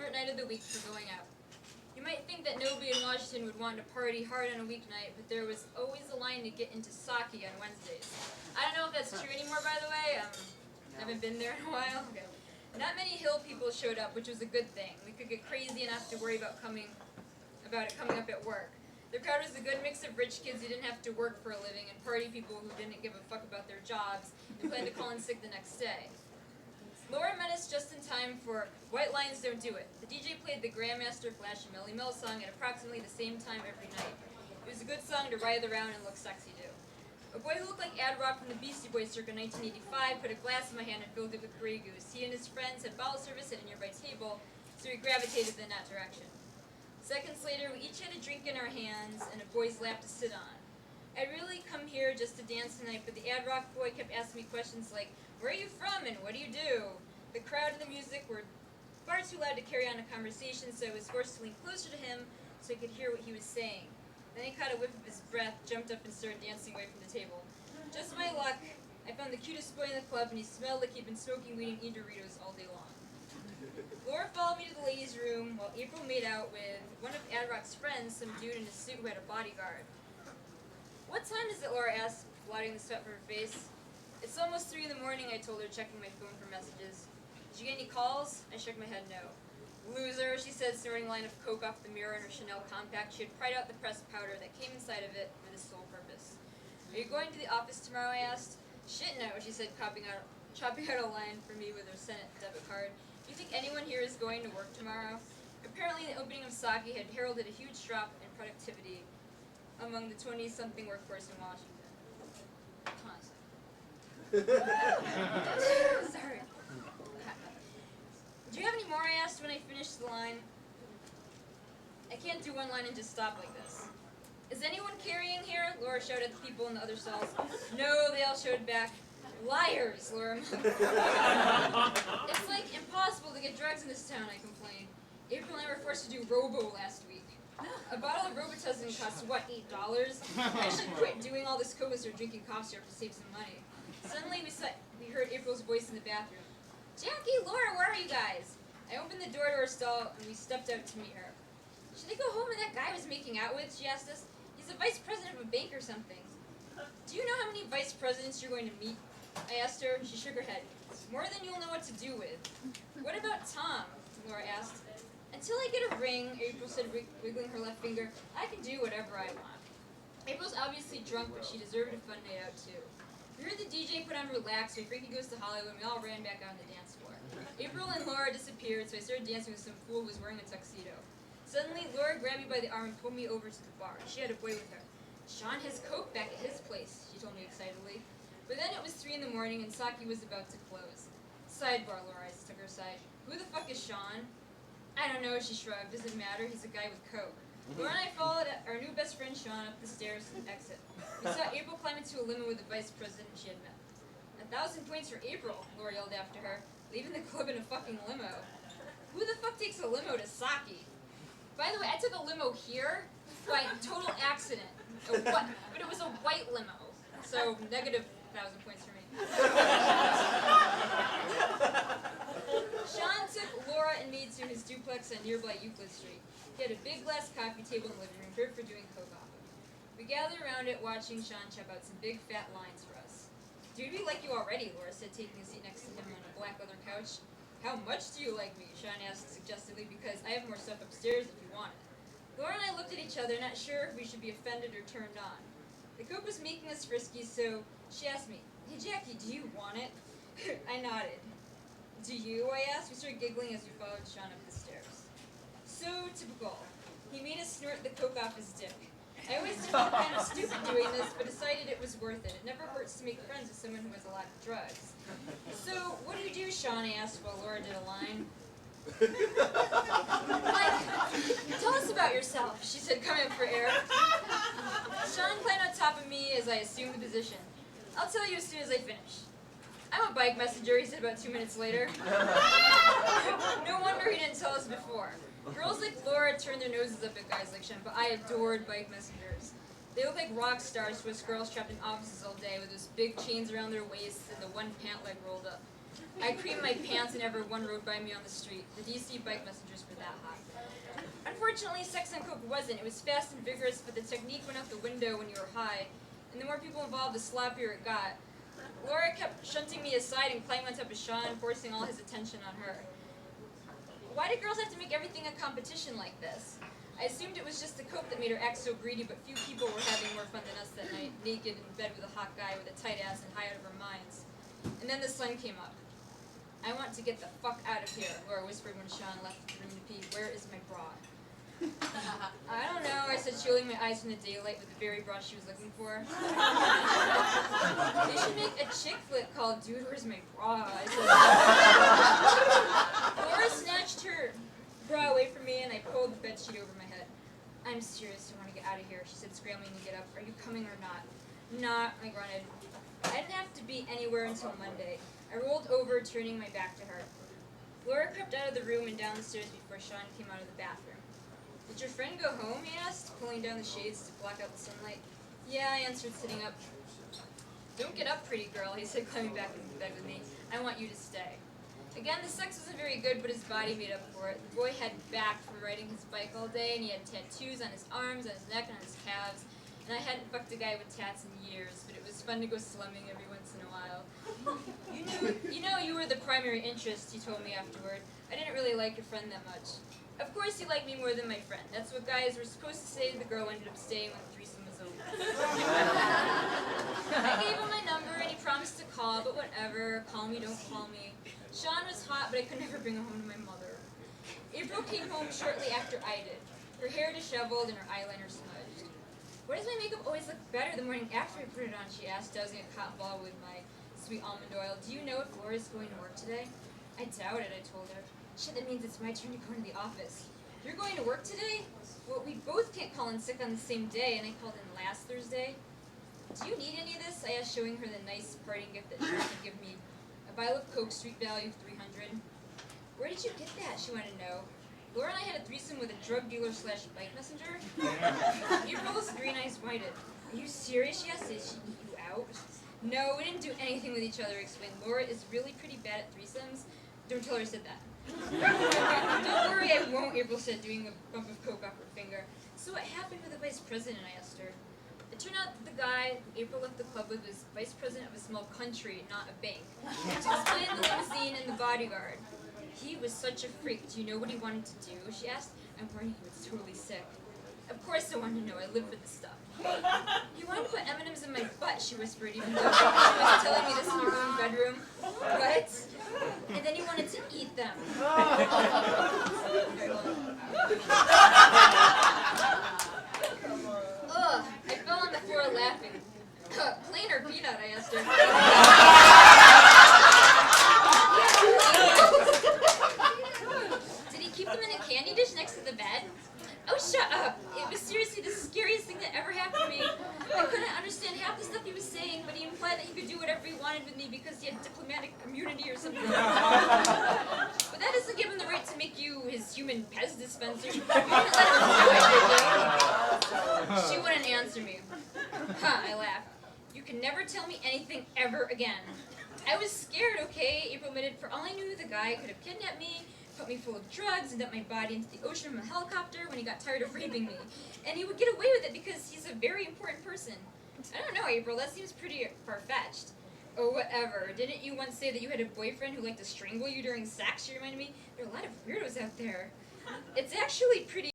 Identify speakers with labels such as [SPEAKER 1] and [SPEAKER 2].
[SPEAKER 1] favorite night of the week for going out. You might think that nobody in Washington would want to party hard on a weeknight, but there was always a line to get into sake on Wednesdays. I don't know if that's true anymore, by the way. I haven't been there in a while. Okay. Not many Hill people showed up, which was a good thing. We could get crazy enough to worry about it coming up at work. The crowd was a good mix of rich kids who didn't have to work for a living and party people who didn't give a fuck about their jobs and planned to call in sick the next day. Laura met us just in time for White Lines Don't Do It. The DJ played the Grandmaster Flash and Melly Mel song at approximately the same time every night. It was a good song to ride around and look sexy to. A boy who looked like Ad Rock from the Beastie Boys circa 1985 put a glass in my hand and filled it with Grey Goose. He and his friends had bottle service at a nearby table, so we gravitated in that direction. Seconds later, we each had a drink in our hands and a boy's lap to sit on. I'd really come here just to dance tonight, but the Ad Rock boy kept asking me questions like, "Where are you from and what do you do?" The crowd and the music were far too loud to carry on a conversation, so I was forced to lean closer to him so I could hear what he was saying. Then he caught a whiff of his breath, jumped up and started dancing away from the table. Just my luck, I found the cutest boy in the club and he smelled like he'd been smoking weed and eating Doritos all day long. Laura followed me to the ladies' room while April made out with one of Ad Rock's friends, some dude in a suit who had a bodyguard. "What time is it?" Laura asked, blotting the sweat from her face. "It's almost 3 in the morning," I told her, checking my phone for messages. "Did you get any calls?" I shook my head no. "Loser," she said, snorting a line of coke off the mirror in her Chanel compact. She had pried out the pressed powder that came inside of it for this sole purpose. "Are you going to the office tomorrow?" I asked. "Shit no," she said, chopping out a line for me with her Senate debit card. "Do you think anyone here is going to work tomorrow?" Apparently the opening of sake had heralded a huge drop in productivity among the 20-something workforce in Washington. Sorry. "Do you have any more?" I asked when I finished the line. I can't do one line and just stop like this. "Is anyone carrying here?" Laura shouted at the people in the other stalls. "No," they all shouted back. "Liars," Laura moaned. "It's like impossible to get drugs in this town," I complained. "April and I were forced to do Robo last week. A bottle of Robitussin costs, what, $8? I should quit doing all this coke and start drinking cough syrup to save some money." Suddenly we heard April's voice in the bathroom. "Jackie, Laura, where are you guys?" I opened the door to our stall and we stepped out to meet her. "Should I go home and that guy I was making out with?" she asked us. "He's a vice president of a bank or something." "Do you know how many vice presidents you're going to meet?" I asked her. She shook her head. "More than you'll know what to do with." "What about Tom?" Laura asked. "Until I get a ring," April said, wiggling her left finger, "I can do whatever I want." April's obviously drunk, but she deserved a fun night out too. We heard the DJ put on Relax, so Frankie Goes to Hollywood, and we all ran back on the dance floor. April and Laura disappeared, so I started dancing with some fool who was wearing a tuxedo. Suddenly, Laura grabbed me by the arm and pulled me over to the bar. She had a boy with her. "Sean has coke back at his place," she told me excitedly. But then it was 3 in the morning and sake was about to close. "Sidebar," Laura, I took her aside. "Who the fuck is Sean?" "I don't know," she shrugged. "Doesn't matter, he's a guy with coke." Laura and I followed our new best friend Sean up the stairs to the exit. We saw April climb into a limo with the vice president she had met. 1,000 points for April, Laura yelled after her, leaving the club in a fucking limo. Who the fuck takes a limo to sake? By the way, I took a limo here by total accident. But it was a white limo, so negative 1,000 points for me. Sean took Laura and me to his duplex on nearby Euclid Street. He had a big glass coffee table in the living room, perfect for doing coke off of. We gathered around it, watching Sean chop out some big fat lines for us. "Dude, we like you already," Laura said, taking a seat next to him on a black leather couch. "How much do you like me?" Sean asked suggestively, "because I have more stuff upstairs if you want it." Laura and I looked at each other, not sure if we should be offended or turned on. The coke was making us frisky, so she asked me, "Hey Jackie, do you want it?" I nodded. "Do you?" I asked. We started giggling as we followed Sean up the stairs. So typical. He made us snort the coke off his dick. I always felt kind of stupid doing this, but decided it was worth it. It never hurts to make friends with someone who has a lot of drugs. "So, what do you do, Sean?" I asked while Laura did a line. "Like, tell us about yourself," she said, coming up for air. Sean climbed on top of me as I assumed the position. "I'll tell you as soon as I finish. I'm a bike messenger," he said about 2 minutes later. No wonder he didn't tell us before. Girls like Laura turned their noses up at guys like Sean, but I adored bike messengers. They look like rock stars, Swiss girls trapped in offices all day with those big chains around their waists and the one pant leg rolled up. I creamed my pants and everyone rode by me on the street. The DC bike messengers were that hot. Unfortunately, sex on coke wasn't. It was fast and vigorous, but the technique went out the window when you were high. And the more people involved, the sloppier it got. Laura kept shunting me aside and climbing on top of Sean, forcing all his attention on her. Why do girls have to make everything a competition like this? I assumed it was just the coke that made her act so greedy, but few people were having more fun than us that night, naked in bed with a hot guy with a tight ass and high out of our minds. And then the sun came up. I want to get the fuck out of here, Laura whispered when Sean left the room to pee. Where is my bra? I don't know, I said, shielding my eyes from the daylight with the very bra she was looking for. They should make a chick flick called Dude, Where's My Bra? I said. Laura snatched her bra away from me and I pulled the bedsheet over my head. I'm serious, I want to get out of here, she said, scrambling to get up. Are you coming or not? Not, I grunted. I didn't have to be anywhere until Monday. I rolled over, turning my back to her. Laura crept out of the room and down the stairs before Sean came out of the bathroom. Did your friend go home, he asked, pulling down the shades to block out the sunlight. Yeah, I answered, sitting up. Don't get up, pretty girl, he said, climbing back into bed with me. I want you to stay. Again, the sex wasn't very good, but his body made up for it. The boy had back from riding his bike all day, and he had tattoos on his arms, on his neck, and on his calves. And I hadn't fucked a guy with tats in years, but it was fun to go slumming every once in a while. You were the primary interest, he told me afterward. I didn't really like your friend that much. Of course he liked me more than my friend. That's what guys were supposed to say. The girl ended up staying when the threesome was over. I gave him my number and he promised to call, but whatever. Call me, don't call me. Sean was hot, but I could never bring him home to my mother. April came home shortly after I did. Her hair disheveled and her eyeliner smudged. Why does my makeup always look better the morning after I put it on, she asked, dousing a cotton ball with my sweet almond oil. Do you know if Laura's going to work today? I doubt it, I told her. Shit, that means it's my turn to go into the office. You're going to work today? Well, we both can't call in sick on the same day, and I called in last Thursday. Do you need any of this? I asked, showing her the nice parting gift that she could give me. A vial of Coke, street value $300. Where did you get that? She wanted to know. Laura and I had a threesome with a drug dealer / bike messenger. April's green eyes widened. Are you serious? She asked. Did she eat you out? No, we didn't do anything with each other, explained. Laura is really pretty bad at threesomes. Don't tell her I said that. Don't worry, I won't, April said, doing a bump of coke off her finger. So what happened with the vice president, I asked her. It turned out that the guy April left the club with was vice president of a small country, not a bank. To explain the limousine and the bodyguard. He was such a freak. Do you know what he wanted to do? She asked. I'm worried he was totally sick. Of course I wanted to know. I live for this stuff. He wanted to put M&Ms in my butt, she whispered, even though she was telling me this in her own bedroom. What? And then he wanted to eat them. Ugh, I fell on the floor laughing. Plain or peanut, I asked her. Did he keep them in a candy dish next to the bed? Oh, shut up! It was seriously the scariest thing that ever happened to me. I couldn't understand half the stuff he was saying, but he implied that he could do whatever he wanted with me because he had diplomatic immunity or something. But that doesn't give him the right to make you his human Pez dispenser. You wouldn't let him do it, did you? She wouldn't answer me. Huh, I laughed. You can never tell me anything ever again. I was scared, okay, April admitted. For all I knew, the guy could have kidnapped me, put me full of drugs, and dumped my body into the ocean from a helicopter when he got tired of raping me. And he would get away with it because he's a very important person. I don't know, April, that seems pretty far-fetched. Oh, whatever. Didn't you once say that you had a boyfriend who liked to strangle you during sex? She reminded me. There are a lot of weirdos out there. It's actually pretty